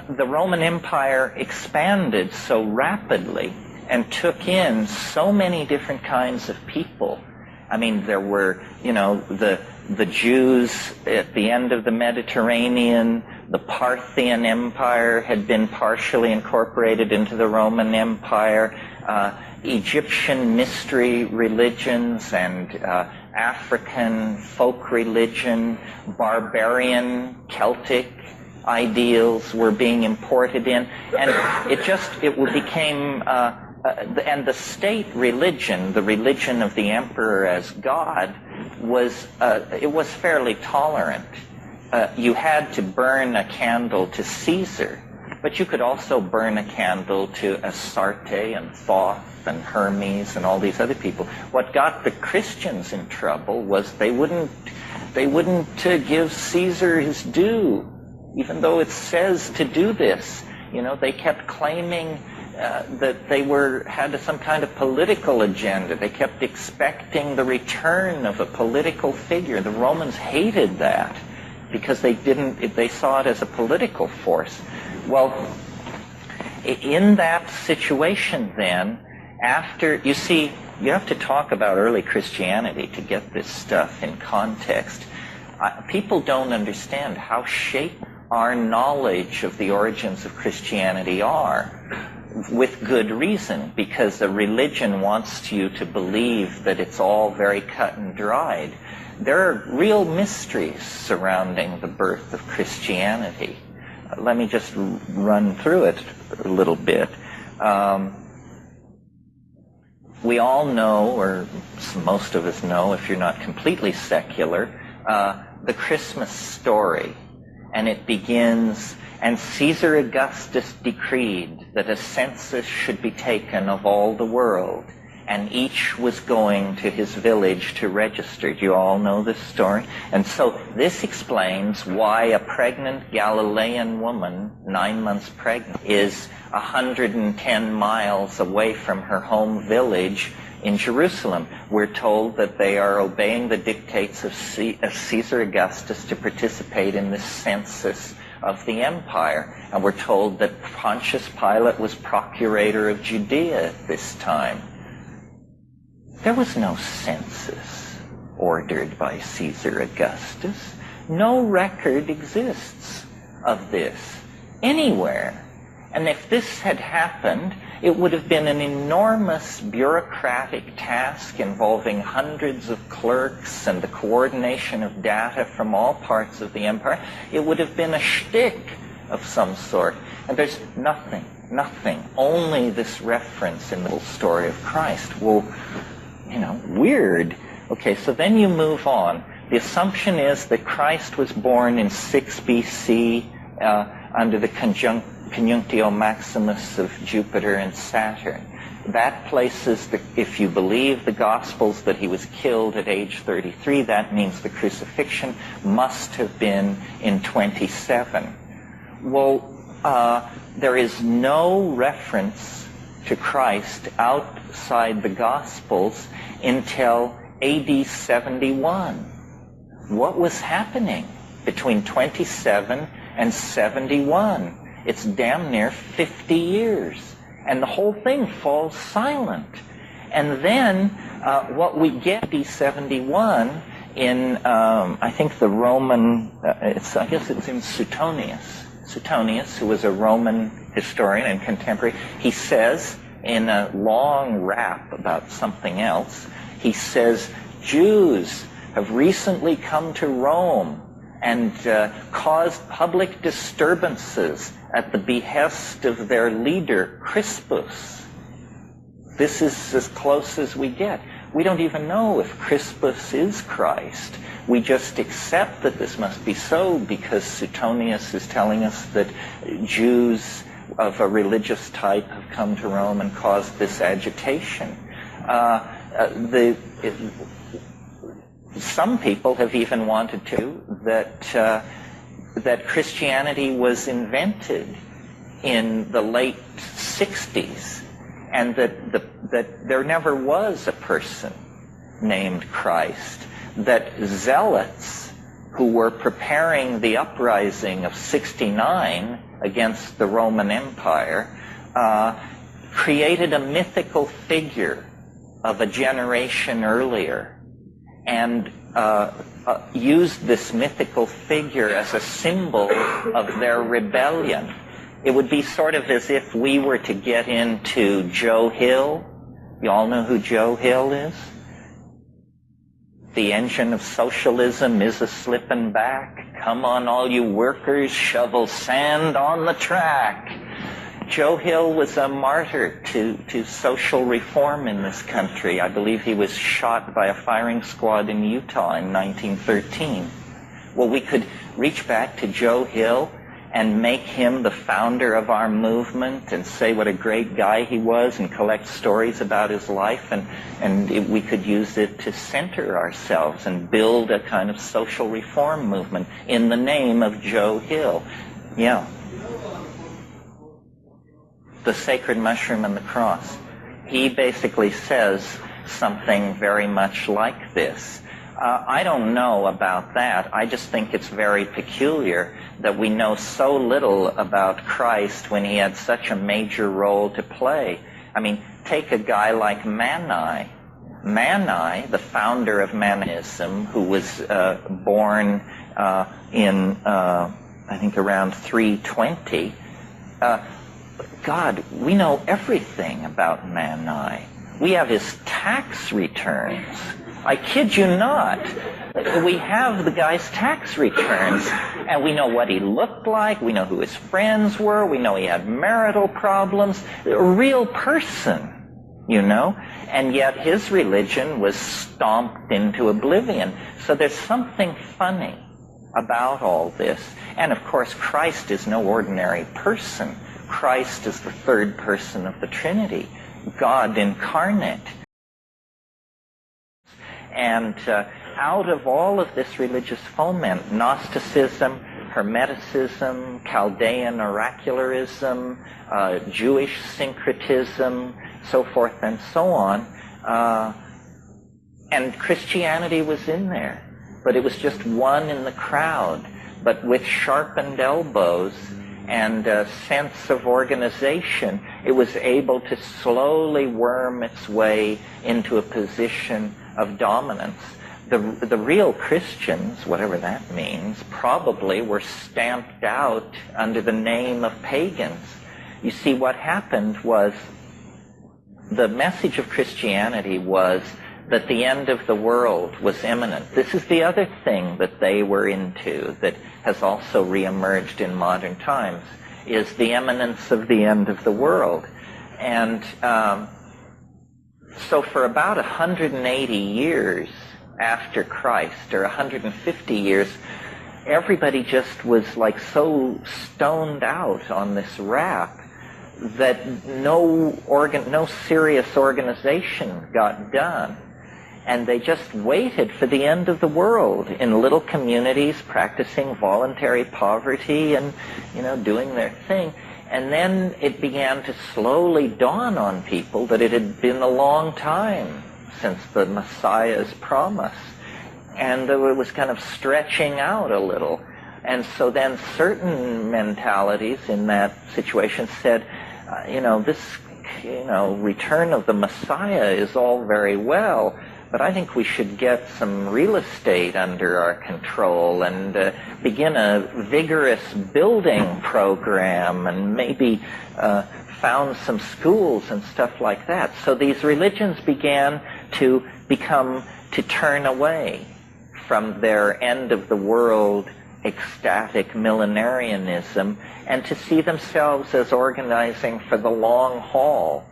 the Roman Empire expanded so rapidly and took in so many different kinds of people. I mean, there were, the Jews at the end of the Mediterranean. The Parthian Empire had been partially incorporated into the Roman Empire. Egyptian mystery religions and African folk religion, barbarian Celtic ideals were being imported in, and it became and the state religion, the religion of the emperor as God, was fairly tolerant. You had to burn a candle to Caesar, but you could also burn a candle to Astarte and Thoth and Hermes and all these other people. What got the Christians in trouble was they wouldn't give Caesar his due, even though it says to do this. They kept claiming that they had some kind of political agenda. They kept expecting the return of a political figure. The Romans hated that because they saw it as a political force. Well, in that situation then, you have to talk about early Christianity to get this stuff in context. People don't understand how shaped our knowledge of the origins of Christianity are, with good reason, because the religion wants you to believe that it's all very cut and dried. There are real mysteries surrounding the birth of Christianity. Let me just run through it a little bit. We all know, or most of us know, if you're not completely secular, the Christmas story. And it begins, and Caesar Augustus decreed that a census should be taken of all the world, and each was going to his village to register. Do you all know this story? And so this explains why a pregnant Galilean woman, 9 months pregnant, is 110 miles away from her home village in Jerusalem. We're told that they are obeying the dictates of Caesar Augustus to participate in this census of the empire. And we're told that Pontius Pilate was procurator of Judea at this time. There was no census ordered by Caesar Augustus. No record exists of this anywhere. And if this had happened, it would have been an enormous bureaucratic task involving hundreds of clerks and the coordination of data from all parts of the empire. It would have been a shtick of some sort. And there's nothing, only this reference in the whole story of Christ. Well, weird. Okay, so then you move on. The assumption is that Christ was born in 6 BC under the conjunctio maximus of Jupiter and Saturn. That places, if you believe the Gospels, that he was killed at age 33. That means the crucifixion must have been in 27. Well, there is no reference to Christ outside the Gospels until AD 71. What was happening between 27 and 71? It's damn near 50 years. And the whole thing falls silent. And then what we get AD 71 in, I think the Roman, I guess it's in Suetonius. Suetonius, who was a Roman historian and contemporary, he says in a long rap about something else, he says, Jews have recently come to Rome and caused public disturbances at the behest of their leader, Crispus. This is as close as we get. We don't even know if Crispus is Christ. We just accept that this must be so because Suetonius is telling us that Jews of a religious type have come to Rome and caused this agitation. Some people have even wanted that Christianity was invented in the late 60s, and that there never was a person named Christ, that zealots who were preparing the uprising of '69 against the Roman Empire, created a mythical figure of a generation earlier, and used this mythical figure as a symbol of their rebellion. It would be sort of as if we were to get into Joe Hill. You all know who Joe Hill is? The engine of socialism is a-slippin' back. Come on, all you workers, shovel sand on the track. Joe Hill was a martyr to social reform in this country. I believe he was shot by a firing squad in Utah in 1913. Well, we could reach back to Joe Hill and make him the founder of our movement and say what a great guy he was and collect stories about his life, and we could use it to center ourselves and build a kind of social reform movement in the name of Joe Hill. Yeah. The Sacred Mushroom and the Cross. He basically says something very much like this. I don't know about that. I just think it's very peculiar that we know so little about Christ when he had such a major role to play. I mean, take a guy like Mani. Mani, the founder of Manism, who was born in, I think, around 320, God, we know everything about Mani. We have his tax returns. I kid you not. We have the guy's tax returns, and we know what he looked like. We know who his friends were. We know he had marital problems. A real person, you know. And yet his religion was stomped into oblivion. So there's something funny about all this. And of course, Christ is no ordinary person. Christ is the third person of the Trinity, God incarnate. And out of all of this religious foment, Gnosticism, Hermeticism, Chaldean oracularism, Jewish syncretism, so forth and so on, and Christianity was in there, but it was just one in the crowd, but with sharpened elbows and a sense of organization, it was able to slowly worm its way into a position of dominance. The real Christians, whatever that means, probably were stamped out under the name of pagans. You see, what happened was the message of Christianity was that the end of the world was imminent. This is the other thing that they were into that has also reemerged in modern times, is the imminence of the end of the world. And so for about 180 years after Christ, or 150 years, everybody just was like so stoned out on this rap that no serious organization got done. And they just waited for the end of the world in little communities, practicing voluntary poverty and, you know, doing their thing. And then it began to slowly dawn on people that it had been a long time since the Messiah's promise. And it was kind of stretching out a little. And so then certain mentalities in that situation said, this, return of the Messiah is all very well, but I think we should get some real estate under our control and begin a vigorous building program and maybe found some schools and stuff like that. So these religions began to turn away from their end of the world ecstatic millenarianism and to see themselves as organizing for the long haul.